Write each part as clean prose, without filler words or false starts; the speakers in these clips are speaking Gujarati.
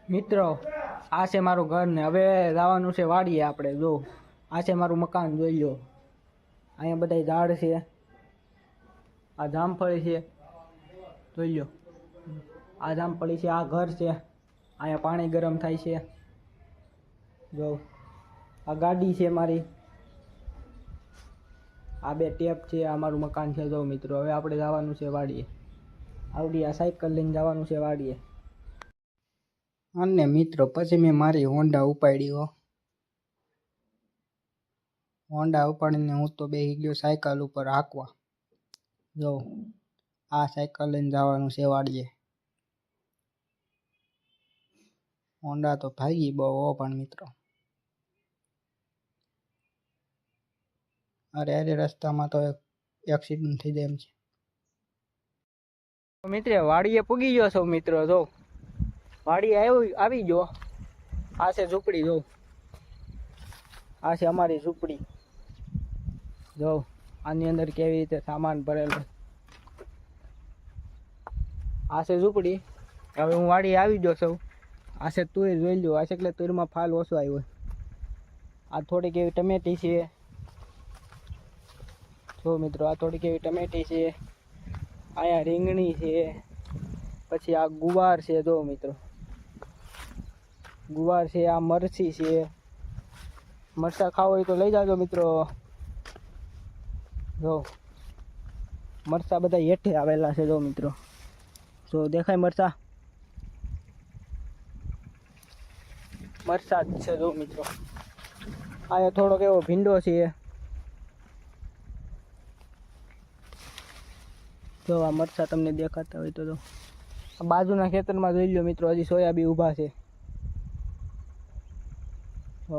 મિત્રો આ છે મારું ઘર ને હવે જવાનું છે વાડીએ આપણે. જો આ છે મારું મકાન, જોઈ લો. અહીંયા બધા ઝાડ છે, આ જામફળી છે, જોઈ લો. આ જામફળી છે, આ ઘર છે. અહીંયા પાણી ગરમ થાય છે. જો આ ગાડી છે મારી, આ બે ટેપ છે, આ મારું મકાન છે. જો મિત્રો હવે આપણે જવાનું છે વાડીએ. આવડી આ સાયકલ લઈને જવાનું છે વાડીએ. અને મિત્રો પછી મેં મારી હોન્ડા ઉપાડી હો. હોન્ડા ઉપાડીને હું તો બેસી ગયો સાયકલ ઉપર હાંકવા. જો આ સાયકલ લઈને જવાનું છે વાડીએ. હોન્ડા તો ભાગી બહુ હો પણ મિત્રો. અરે રસ્તામાં તો એક્સિડન્ટ થઈ જાય એમ છે. મિત્રો વાડીએ પૂગી ગયો છો મિત્રો. જો વાડીએ આવી ગયો. આ છે ઝૂંપડી. જો આ છે અમારી ઝૂંપડી. જો આની અંદર કેવી રીતે સામાન ભરેલો. આ છે ઝૂંપડી. હવે હું વાડીએ આવી ગયો છું. આ છે તુર, જોઈ લો. આ છે એટલે તુરમાં ફાલ ઓછો આવ્યો. આ થોડીક એવી ટમેટી છે. જો મિત્રો આ થોડીક એવી ટમેટી છે. અહીંયા રીંગણી છે. પછી આ ગુવાર છે. જો મિત્રો ગુવાર છે. આ મરચી છે. મરચાં ખાવ હોય તો લઈ જાજો મિત્રો. જો મરચાં બધા હેઠે આવેલા છે. જો મિત્રો જો દેખાય મરચાં જ છે. જો મિત્રો આ થોડોક એવો ભીંડો છે. જો આ મરચાં તમને દેખાતા હોય તો જો બાજુના ખેતરમાં જોઈ લો મિત્રો, હજી સોયાબીન ઊભા છે. જો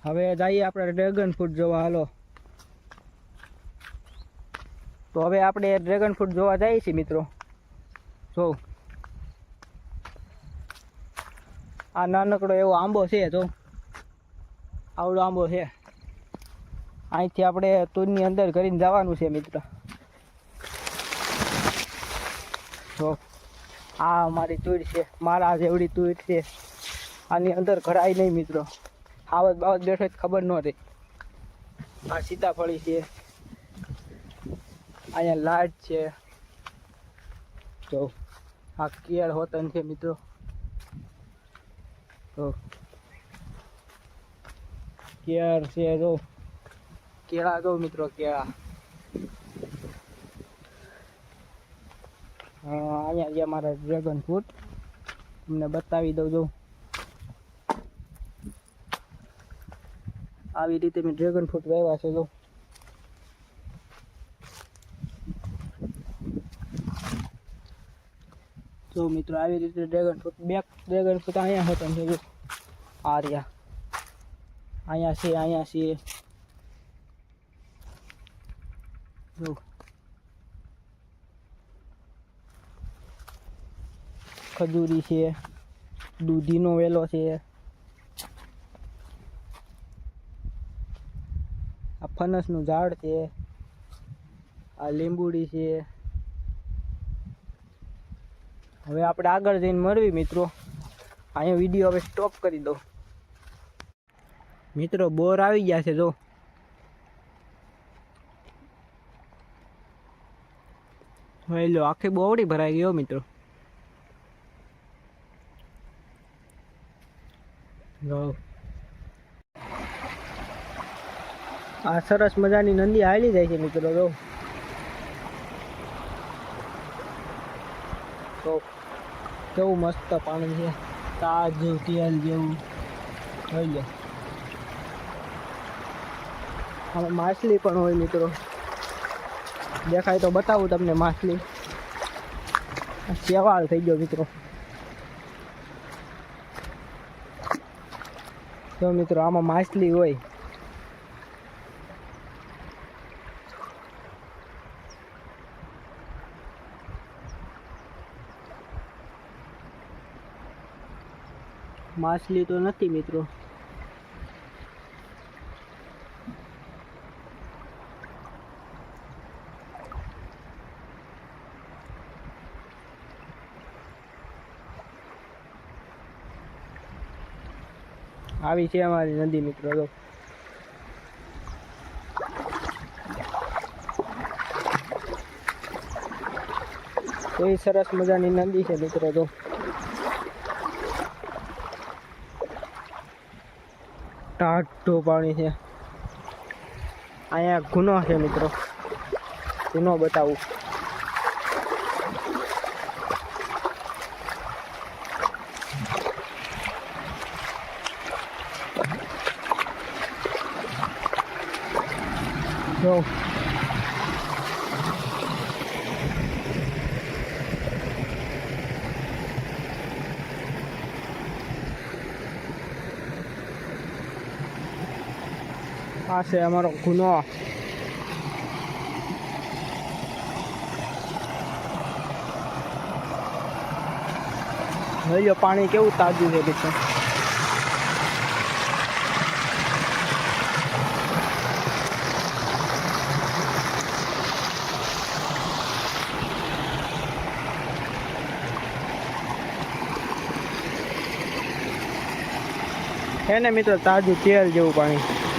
હવે જઈએ આપણે ડ્રેગન ફ્રૂટ જોવા. હાલો તો હવે આપણે ડ્રેગન ફ્રૂટ જોવા જઈએ છીએ મિત્રો. જો આ નાનકડો એવો આંબો છે. જો આવડો આંબો છે. અહીંથી આપણે તુરની અંદર કરીને જવાનું છે મિત્ર. જો આ અમારી તુર છે, મારા જેવડી તુર છે. આની અંદર ઘડાય નહીં મિત્રો. આવત બાવત બેઠો ખબર ન રહી. આ સીતાફળી છે. અહીંયા લાટ છે. જો આ કેળ હોતન છે મિત્રો. તો કેળ છે. જો કેળા જો મિત્રો, કેળા. અહીંયા જે મારા ડ્રેગન ફ્રૂટ તમને બતાવી દઉં. જો આવી રીતે મેં ડ્રેગન ફ્રૂટ વાવ્યા છે. જો મિત્રો આવી રીતે ડ્રેગન ફ્રૂટ, બે ડ્રેગન ફ્રૂટ અહીંયા હોતા છે. જો આ રહ્યા, અહીંયા છે, અહીંયા છે. જો ખજૂરી છે, દૂધીનો વેલો છે, આ ફણસનું ઝાડ છે, આ લીંબુડી છે. હવે આપણે આગળ જઈને મળવી મિત્રો. અહીંયા વિડીયો હવે સ્ટોપ કરી દો મિત્રો. બોર આવી ગયા છે. જો લો આખી બોવડી ભરાઈ ગયો મિત્રો. આ સરસ મજાની નંદી હાલી જાય છે મિત્રો. તો કેવું મસ્ત પાણી છે, તાજ જેવું, તેલ જેવું. જોઈ લો આમાં માછલી પણ હોય મિત્રો. દેખાય તો બતાવું તમને માછલી. શેવાળ થઈ ગયો મિત્રો. તો મિત્રો આમાં માછલી હોય. માછલી તો નથી મિત્રો. આવી છે અમારી નદી મિત્રો. જો એવી સરસ મજાની નદી છે મિત્રો. જો ટાઢું પાણી છે. અહીંયા ગુનો છે મિત્રો, ગુનો બતાવું. જો આ છે અમારો ગુનો. જોઈ પાણી કેવું તાજું છે મિત્રો. એને મિત્રો તાજું તેલ જેવું પાણી.